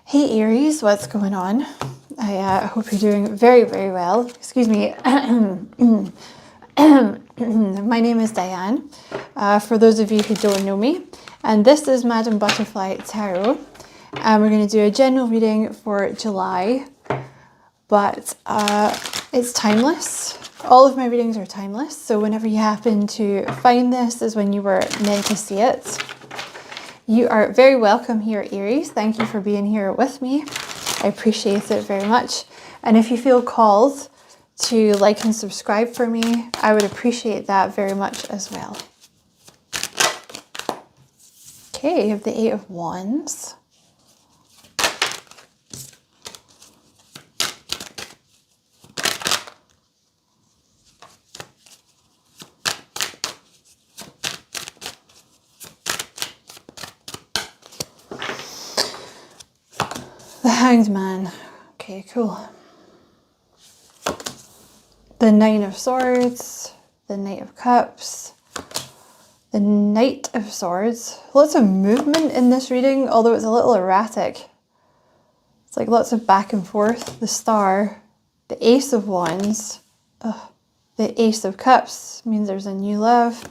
Hey Aries, what's going on? I hope you're doing very, very well. Excuse me. My name is Diane, for those of you who don't know me. And this is Madam Butterfly Tarot. And we're going to do a general reading for July. But it's timeless. All of my readings are timeless. So whenever you happen to find this is when you were meant to see it. You are very welcome here, Aries. Thank you for being here with me. I appreciate it very much. And if you feel called to like and subscribe for me, I would appreciate that very much as well. Okay, you have the Eight of Wands. The Hanged Man. Okay, cool. The Nine of Swords, the Knight of Cups, the Knight of Swords. Lots of movement in this reading, although it's a little erratic. It's like lots of back and forth. The Star, the Ace of Wands, the Ace of Cups means there's a new love.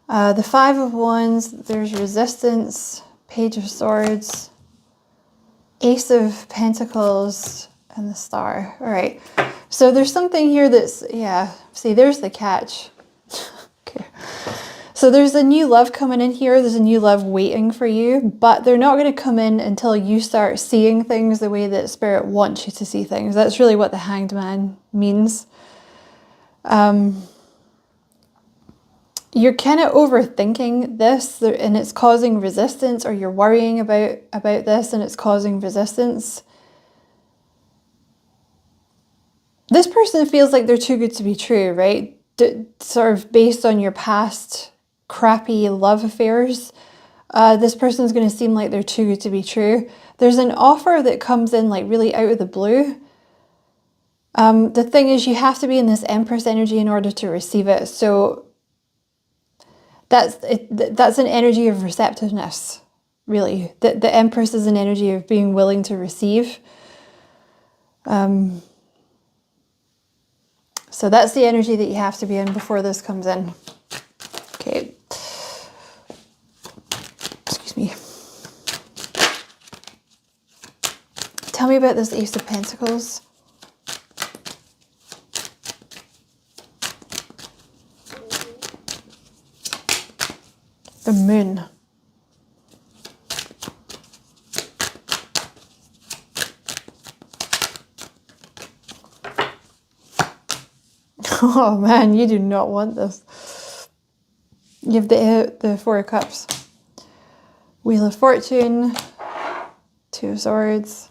The Five of Wands, there's resistance, Page of Swords, Ace of Pentacles, and the Star. All right. So there's something here that's, yeah, see, there's the catch. Okay. So there's a new love coming in here. There's a new love waiting for you, but they're not going to come in until you start seeing things the way that Spirit wants you to see things. That's really what the Hanged Man means. You're kind of overthinking this and it's causing resistance, or you're worrying about this and it's causing resistance. This person feels like they're too good to be true, right? Sort of based on your past crappy love affairs. This person's going to seem like they're too good to be true. There's an offer that comes in like really out of the blue. The thing is, you have to be in this Empress energy in order to receive it. So that's an energy of receptiveness, really. The Empress is an energy of being willing to receive. So that's the energy that you have to be in before this comes in. Okay. Excuse me. Tell me about this Ace of Pentacles. The Moon. Oh man, you do not want this. You have the Four of Cups. Wheel of Fortune. Two of Swords.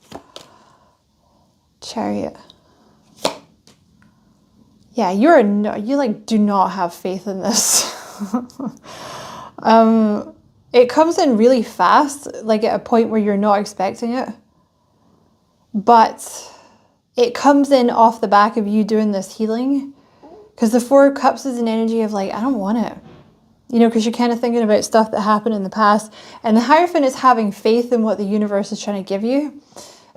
Chariot. Yeah, you like do not have faith in this. It comes in really fast, like at a point where you're not expecting it. But it comes in off the back of you doing this healing. Because the Four of Cups is an energy of like, I don't want it. You know, because you're kind of thinking about stuff that happened in the past. And the Hierophant is having faith in what the universe is trying to give you.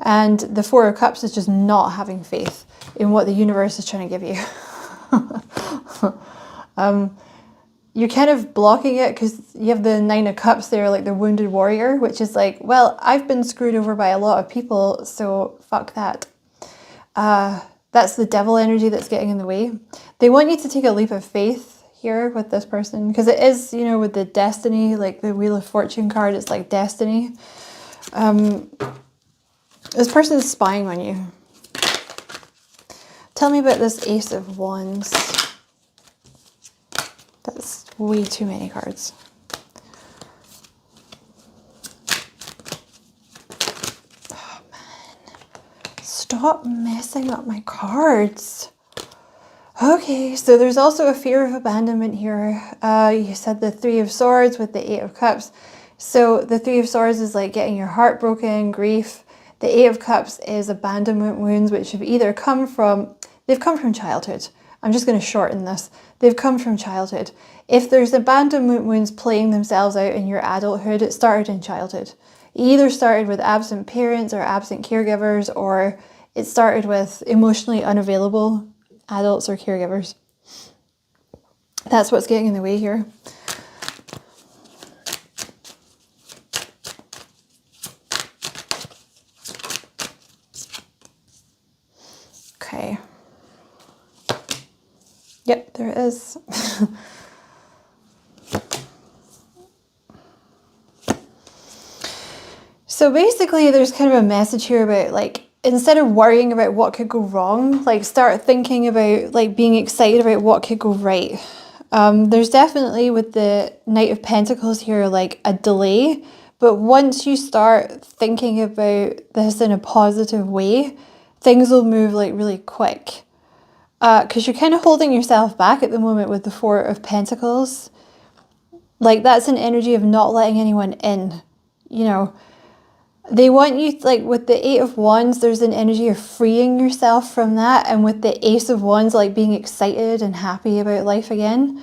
And the Four of Cups is just not having faith in what the universe is trying to give you. You're kind of blocking it because you have the Nine of Cups there, like the wounded warrior, which is like, well, I've been screwed over by a lot of people, so fuck that. That's the devil energy that's getting in the way. They want you to take a leap of faith here with this person, because it is, you know, with the destiny, like the Wheel of Fortune card, it's like destiny. This person is spying on you. Tell me about this Ace of Wands. That's way too many cards. Oh man. Stop messing up my cards. Okay, so there's also a fear of abandonment here. You said the Three of Swords with the Eight of Cups. So the Three of Swords is like getting your heart broken, grief. The Eight of Cups is abandonment wounds, which have either come from childhood. I'm just going to shorten this. They've come from childhood. If there's abandonment wounds playing themselves out in your adulthood, it started in childhood. It either started with absent parents or absent caregivers, or it started with emotionally unavailable adults or caregivers. That's what's getting in the way here. Okay. Yep, there it is. So basically there's kind of a message here about, like, instead of worrying about what could go wrong, like, start thinking about, like, being excited about what could go right. There's definitely, with the Knight of Pentacles here, like a delay, but once you start thinking about this in a positive way, things will move like really quick. Because you're kind of holding yourself back at the moment with the Four of Pentacles. Like, that's an energy of not letting anyone in, you know. They want you, like with the Eight of Wands, there's an energy of freeing yourself from that. And with the Ace of Wands, like being excited and happy about life again.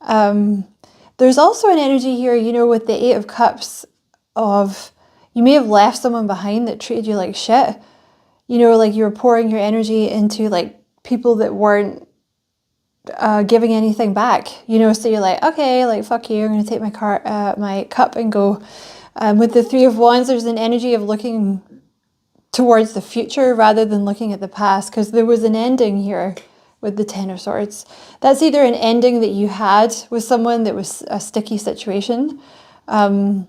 There's also an energy here, you know, with the Eight of Cups of, you may have left someone behind that treated you like shit. You know, like you were pouring your energy into like people that weren't giving anything back. You know, so you're like, okay, like fuck you, I'm going to take my cup and go. With the Three of Wands, there's an energy of looking towards the future rather than looking at the past, because there was an ending here with the Ten of Swords. That's either an ending that you had with someone that was a sticky situation, or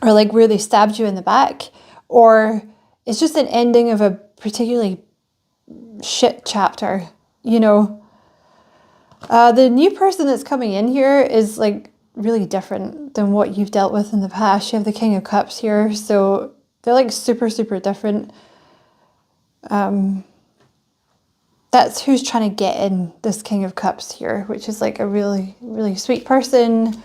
like where they stabbed you in the back, or it's just an ending of a particularly shit chapter, you know. The new person that's coming in here is like really different than what you've dealt with in the past. You have the King of Cups here, so they're like super, super different. That's who's trying to get in, this King of Cups here, which is like a really, really sweet person,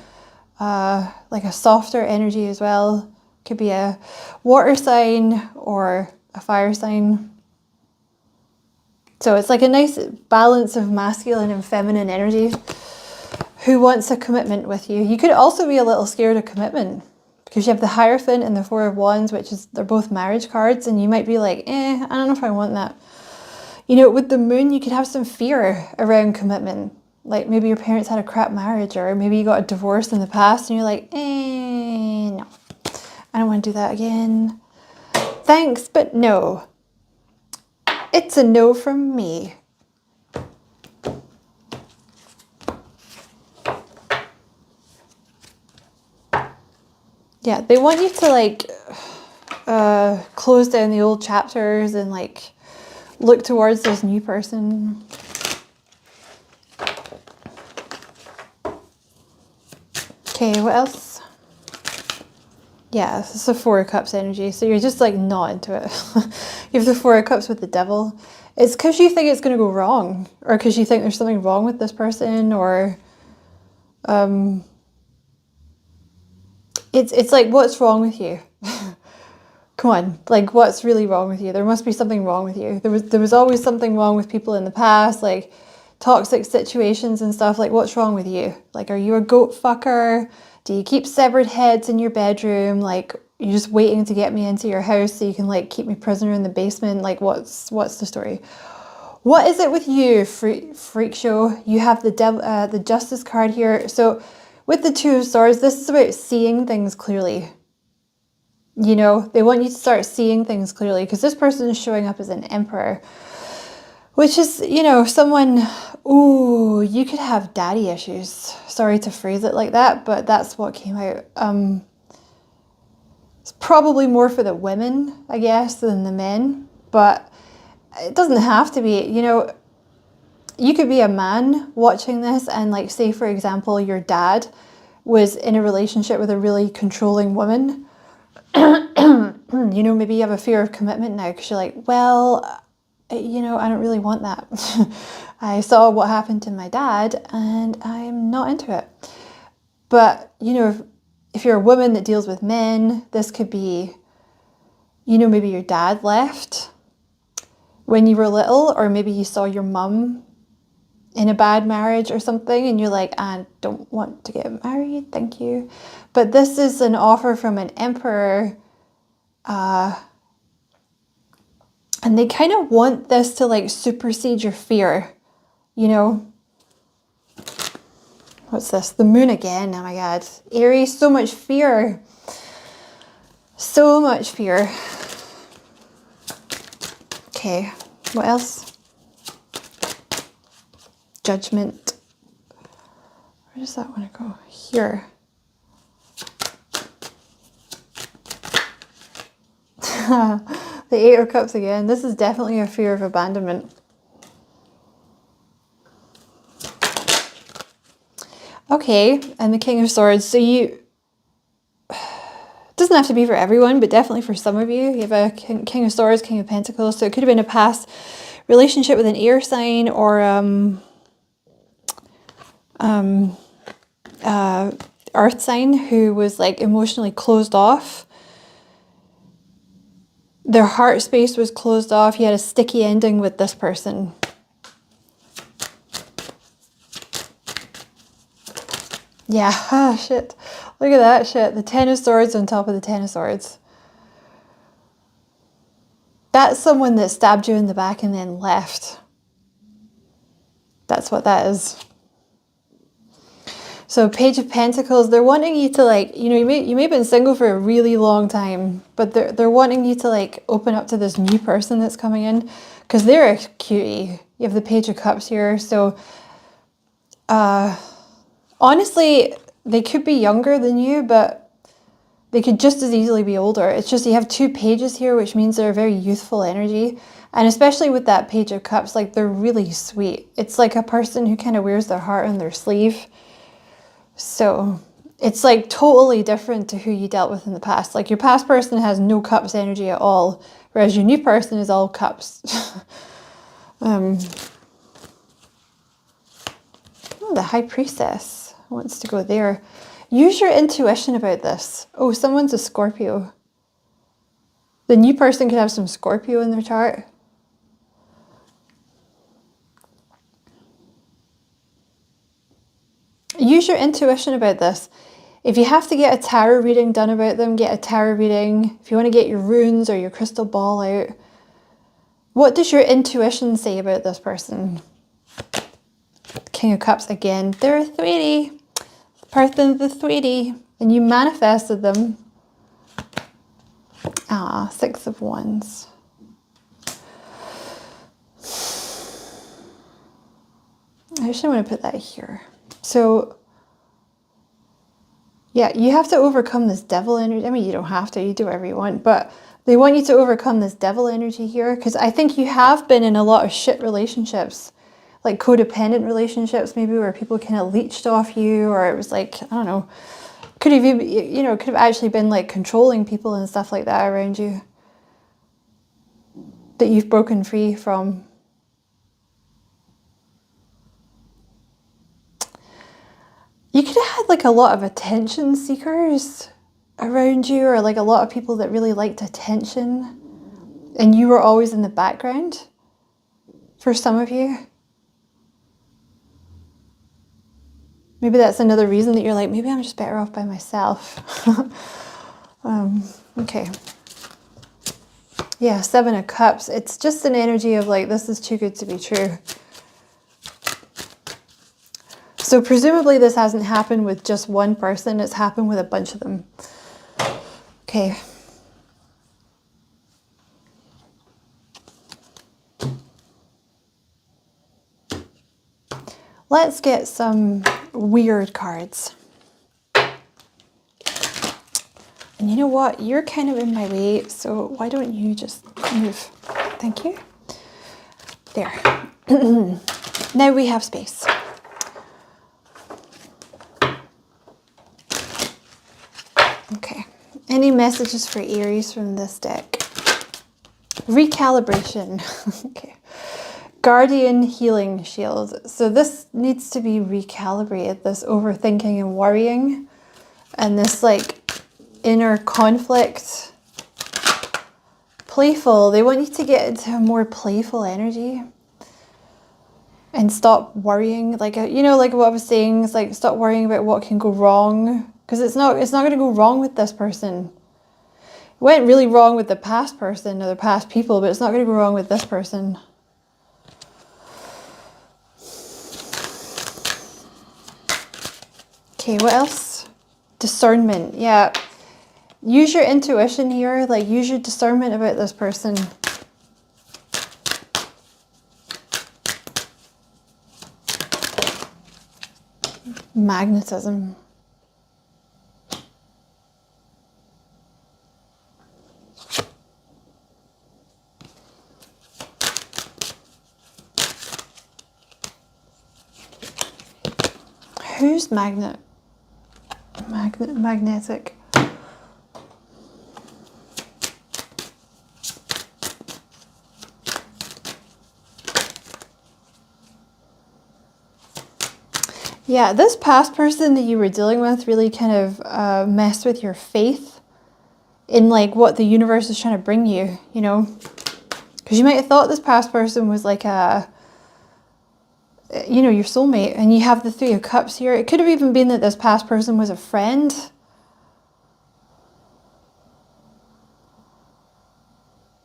like a softer energy as well. Could be a water sign or a fire sign. So it's like a nice balance of masculine and feminine energy. Who wants a commitment with you? You could also be a little scared of commitment because you have the Hierophant and the Four of Wands, which is, they're both marriage cards, and you might be like, I don't know if I want that. You know, with the Moon, you could have some fear around commitment. Like maybe your parents had a crap marriage, or maybe you got a divorce in the past and you're like, no, I don't want to do that again. Thanks, but no. It's a no from me. Yeah, they want you to like close down the old chapters and like look towards this new person. Okay, what else? Yeah, this is the Four of Cups energy. So you're just like not into it. You have the Four of Cups with the Devil. It's because you think it's going to go wrong, or because you think there's something wrong with this person, or it's like, what's wrong with you? Come on, like what's really wrong with you? There must be something wrong with you. There was always something wrong with people in the past, like toxic situations and stuff. Like, what's wrong with you? Like, are you a goat fucker? Do you keep severed heads in your bedroom? Like, you're just waiting to get me into your house so you can like keep me prisoner in the basement? Like, what's the story? What is it with you, freak show? You have the devil, the Justice card here. So with the Two of Swords, this is about seeing things clearly. You know, they want you to start seeing things clearly, because this person is showing up as an Emperor, which is, you know, someone, ooh, you could have daddy issues. Sorry to phrase it like that, but that's what came out. It's probably more for the women, I guess, than the men, but it doesn't have to be. You know, you could be a man watching this and like, say for example, your dad was in a relationship with a really controlling woman. You know, maybe you have a fear of commitment now because you're like, well, you know, I don't really want that. I saw what happened to my dad and I'm not into it. But, you know, if you're a woman that deals with men, this could be, you know, maybe your dad left when you were little, or maybe you saw your mum in a bad marriage or something, and you're like, I don't want to get married, thank you. But this is an offer from an emperor, and they kind of want this to like supersede your fear, you know. What's this? The moon again. Oh my God. Aries, so much fear. So much fear. Okay, what else? Judgment. Where does that want to go? Here. The Eight of Cups again. This is definitely a fear of abandonment. Okay, and the King of Swords. So you... It doesn't have to be for everyone, but definitely for some of you. You have a King of Swords, King of Pentacles. So it could have been a past relationship with an air sign or earth sign who was like emotionally closed off. Their heart space was closed off. You had a sticky ending with this person. Yeah, ah, shit. Look at that shit. The Ten of Swords on top of the Ten of Swords. That's someone that stabbed you in the back and then left. That's what that is. So Page of Pentacles, they're wanting you to like, you know, you may have been single for a really long time, but they're wanting you to like open up to this new person that's coming in because they're a cutie. You have the Page of Cups here. So honestly, they could be younger than you, but they could just as easily be older. It's just you have two pages here, which means they're a very youthful energy. And especially with that Page of Cups, like they're really sweet. It's like a person who kind of wears their heart on their sleeve. So it's like totally different to who you dealt with in the past. Like your past person has no cups energy at all, whereas your new person is all cups. Oh, the High Priestess wants to go there. Use your intuition about this. Oh, someone's a Scorpio. The new person could have some Scorpio in their chart. Use your intuition about this. If you have to get a tarot reading done about them, get a tarot reading. If you want to get your runes or your crystal ball out, what does your intuition say about this person? King of Cups again. They're a sweetie. Person's a sweetie. And you manifested them. Ah, Six of Wands. I actually want to put that here. So, yeah, you have to overcome this devil energy. I mean, you don't have to. You do whatever you want. But they want you to overcome this devil energy here. Because I think you have been in a lot of shit relationships. Like codependent relationships, maybe, where people kind of leached off you. Or it was like, I don't know. Could have, you know, could have actually been like controlling people and stuff like that around you. That you've broken free from. You could have had like a lot of attention seekers around you, or like a lot of people that really liked attention, and you were always in the background for some of you. Maybe that's another reason that you're like, maybe I'm just better off by myself. Okay. Yeah, Seven of Cups. It's just an energy of like, this is too good to be true. So presumably this hasn't happened with just one person. It's happened with a bunch of them. Okay. Let's get some weird cards. And you know what? You're kind of in my way, so why don't you just move? Thank you. There. Now we have space. Okay. Any messages for Aries from this deck? Recalibration. Okay. Guardian Healing Shield. So this needs to be recalibrated, this overthinking and worrying, and this like inner conflict. Playful. They want you to get into a more playful energy. And stop worrying, like, you know, like what I was saying, is like, stop worrying about what can go wrong, because it's not going to go wrong with this person. It went really wrong with the past person or the past people, but it's not going to go wrong with this person. Okay, what else? Discernment. Yeah. Use your intuition here, like use your discernment about this person. Magnetism. Who's magnetic? Yeah, this past person that you were dealing with really kind of messed with your faith in like what the universe is trying to bring you, you know? Because you might have thought this past person was like a, you know, your soulmate, and you have the Three of Cups here. It could have even been that this past person was a friend.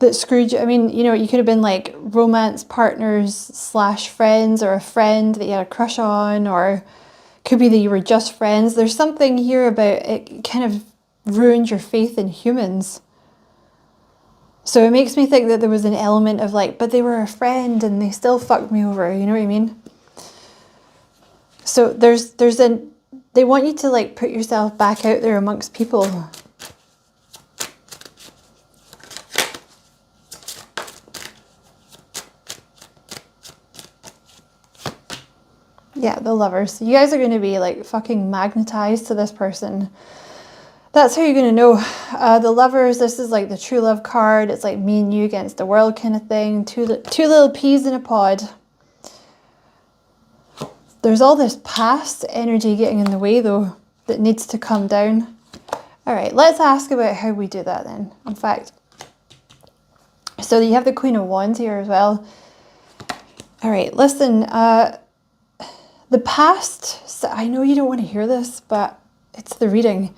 That screwed you. I mean, you know, you could have been like romance partners / friends, or a friend that you had a crush on, or could be that you were just friends. There's something here about it kind of ruined your faith in humans. So it makes me think that there was an element of like, but they were a friend and they still fucked me over, you know what I mean? So they want you to like put yourself back out there amongst people. Yeah, the Lovers. You guys are going to be like fucking magnetized to this person. That's how you're going to know. The Lovers, this is like the true love card. It's like me and you against the world kind of thing. Two little peas in a pod. There's all this past energy getting in the way though that needs to come down. All right, let's ask about how we do that then. In fact, so you have the Queen of Wands here as well. All right, listen, the past, I know you don't want to hear this, but it's the reading.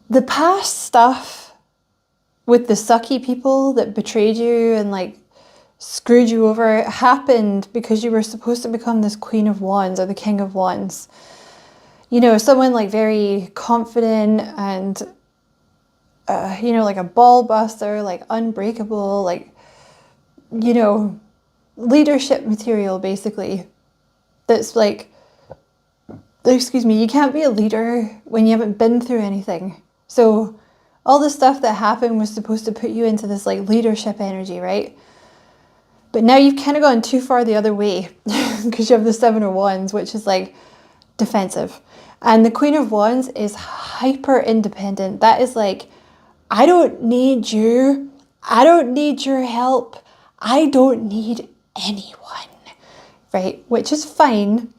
The past stuff with the sucky people that betrayed you and like screwed you over happened because you were supposed to become this Queen of Wands or the King of Wands. You know, someone like very confident and, you know, like a ball buster, like unbreakable, like, you know, leadership material basically. That's like, excuse me, you can't be a leader when you haven't been through anything. So all the stuff that happened was supposed to put you into this like leadership energy, right? But now you've kind of gone too far the other way because you have the Seven of Wands, which is like defensive. And the Queen of Wands is hyper independent. That is like, I don't need you. I don't need your help. I don't need anyone, right? Which is fine.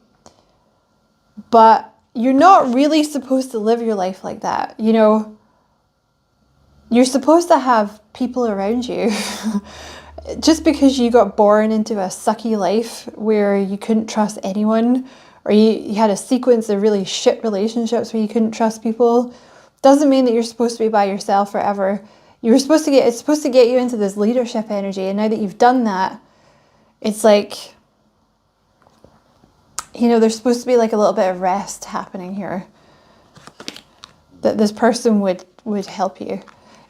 But you're not really supposed to live your life like that. You know, you're supposed to have people around you. Just because you got born into a sucky life where you couldn't trust anyone, or you had a sequence of really shit relationships where you couldn't trust people, doesn't mean that you're supposed to be by yourself forever. It's supposed to get you into this leadership energy. And now that you've done that, it's like, you know, there's supposed to be like a little bit of rest happening here. That this person would help you.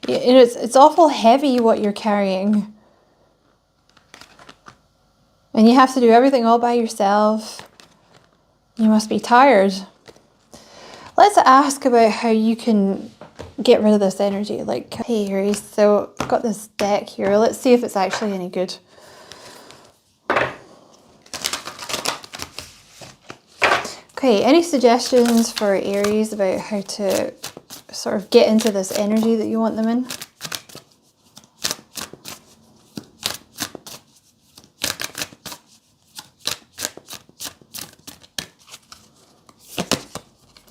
You know, it's awful heavy what you're carrying. And you have to do everything all by yourself. You must be tired. Let's ask about how you can get rid of this energy. Like, hey Aries, so I've got this deck here. Let's see if it's actually any good. Okay, any suggestions for Aries about how to sort of get into this energy that you want them in?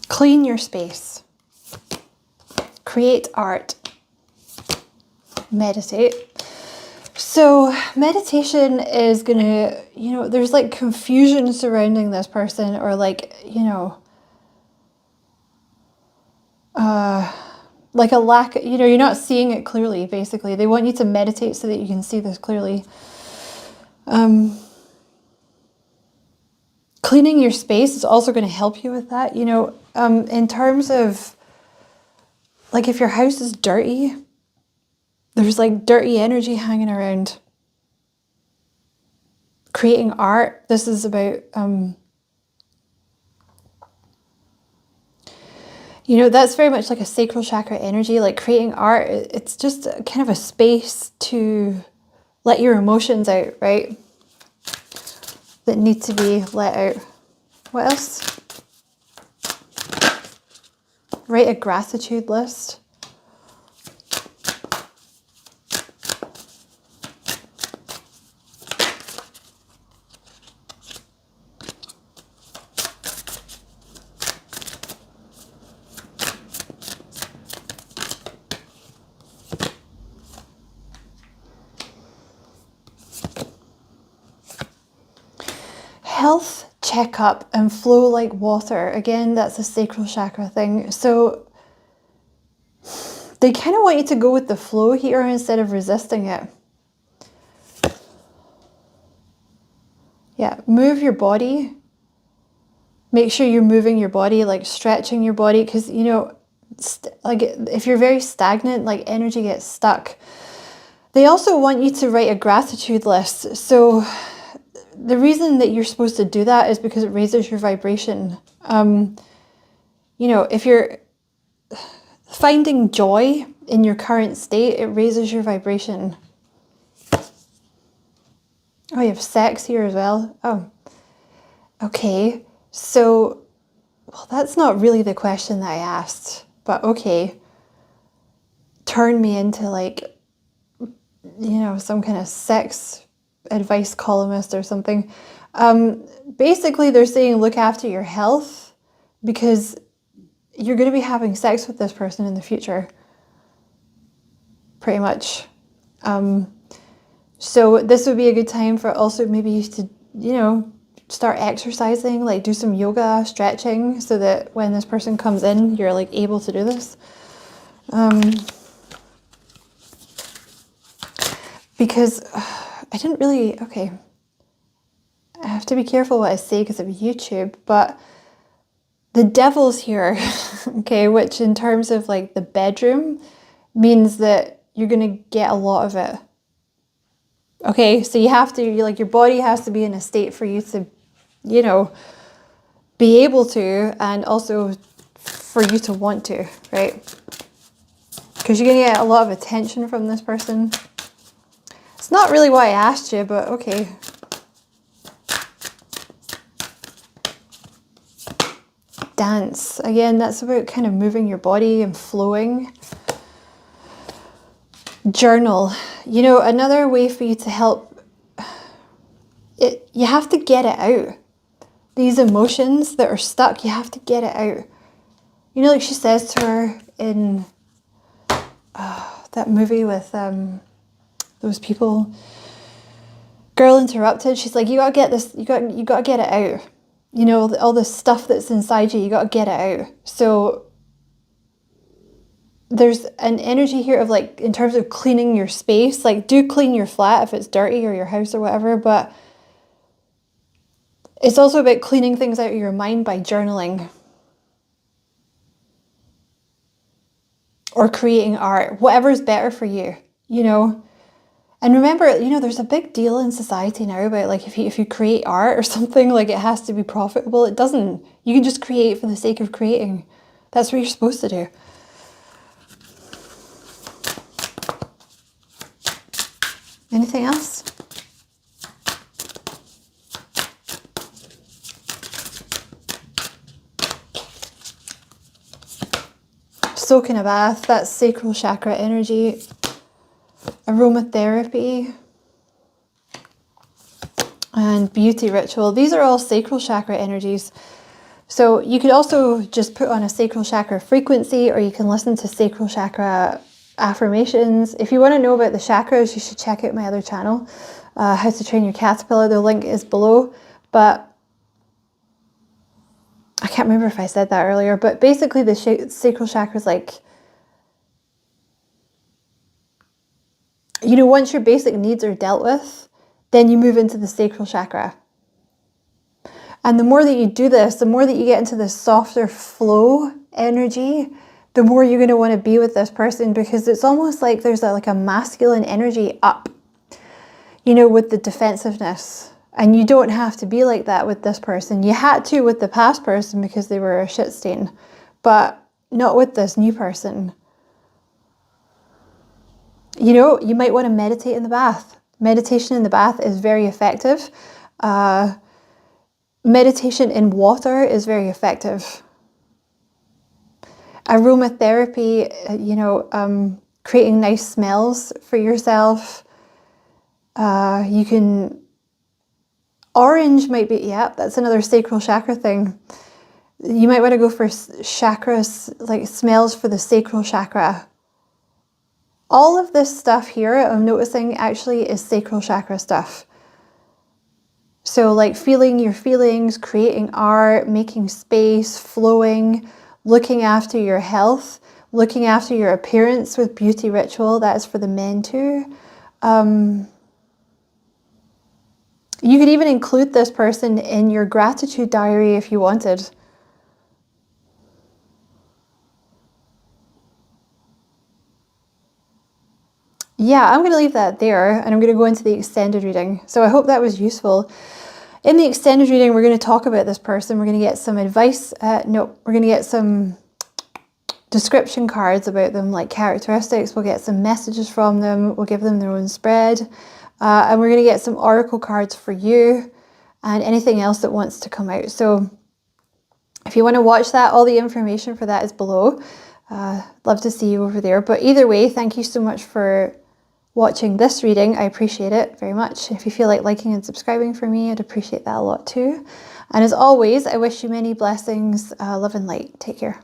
Clean your space. Create art. Meditate. So meditation is gonna, there's like confusion surrounding this person, or like, like a lack, you're not seeing it clearly, basically. They want you to meditate so that you can see this clearly. Cleaning your space is also going to help you with that. In terms of, like, if your house is dirty, there's like dirty energy hanging around. Creating art, this is about, that's very much like a sacral chakra energy, like creating art. It's just kind of a space to let your emotions out, right? That need to be let out. What else? Write a gratitude list. Health checkup and flow like water. Again, that's a sacral chakra thing. So they kind of want you to go with the flow here instead of resisting it. Yeah, move your body. Make sure you're moving your body, like stretching your body, because, like if you're very stagnant, like energy gets stuck. They also want you to write a gratitude list. So the reason that you're supposed to do that is because it raises your vibration. If you're finding joy in your current state, it raises your vibration. Oh, you have sex here as well. Oh, okay. So, well, that's not really the question that I asked, but okay. Turn me into like, some kind of sex advice columnist or something. Basically, they're saying look after your health, because you're going to be having sex with this person in the future. Pretty much. So this would be a good time for also maybe to, start exercising, like do some yoga, stretching, so that when this person comes in, you're like able to do this. Because I didn't really, okay, I have to be careful what I say because of YouTube, but the devil's here, okay, which in terms of like the bedroom means that you're going to get a lot of it. Okay, so you have to, your body has to be in a state for you to, be able to, and also for you to want to, right? Because you're going to get a lot of attention from this person. It's not really what I asked you, but okay. Dance. Again, that's about kind of moving your body and flowing. Journal. Another way for you to help it, you have to get it out. These emotions that are stuck, you have to get it out. Like she says to her in that movie with those people, Girl Interrupted. She's like, you gotta get this, you gotta get it out. All the stuff that's inside you gotta get it out. So there's an energy here of like, in terms of cleaning your space, like do clean your flat if it's dirty, or your house or whatever, but it's also about cleaning things out of your mind by journaling. Or creating art, whatever's better for you, And remember, there's a big deal in society now about like if you create art or something, like it has to be profitable. It doesn't. You can just create for the sake of creating. That's what you're supposed to do. Anything else? Soak in a bath, that's sacral chakra energy. Aromatherapy and beauty ritual. These are all sacral chakra energies. So you could also just put on a sacral chakra frequency, or you can listen to sacral chakra affirmations. If you want to know about the chakras, you should check out my other channel, How to Train Your Caterpillar. The link is below. But I can't remember if I said that earlier, but basically the sacral chakra is like, you know, once your basic needs are dealt with, then you move into the sacral chakra. And the more that you do this, the more that you get into the softer flow energy, the more you're going to want to be with this person, because it's almost like there's like a masculine energy up, you know, with the defensiveness. And you don't have to be like that with this person. You had to with the past person because they were a shit stain, but not with this new person. You know, you might want to meditate in the bath. Meditation in the bath is very effective. Meditation in water is very effective. Aromatherapy, you know, creating nice smells for yourself. You can... Orange might be, yeah, that's another sacral chakra thing. You might want to go for chakras, like smells for the sacral chakra. All of this stuff here, I'm noticing actually is sacral chakra stuff. So like feeling your feelings, creating art, making space, flowing, looking after your health, looking after your appearance with beauty ritual. That's for the men too. You could even include this person in your gratitude diary if you wanted. Yeah, I'm going to leave that there, and I'm going to go into the extended reading. So I hope that was useful. In the extended reading, we're going to talk about this person. We're going to get some advice. No, we're going to get some description cards about them, like characteristics. We'll get some messages from them. We'll give them their own spread. And we're going to get some oracle cards for you and anything else that wants to come out. So if you want to watch that, all the information for that is below. Love to see you over there. But either way, thank you so much for watching this reading. I appreciate it very much. If you feel like liking and subscribing for me, I'd appreciate that a lot too. And as always, I wish you many blessings, love and light. Take care.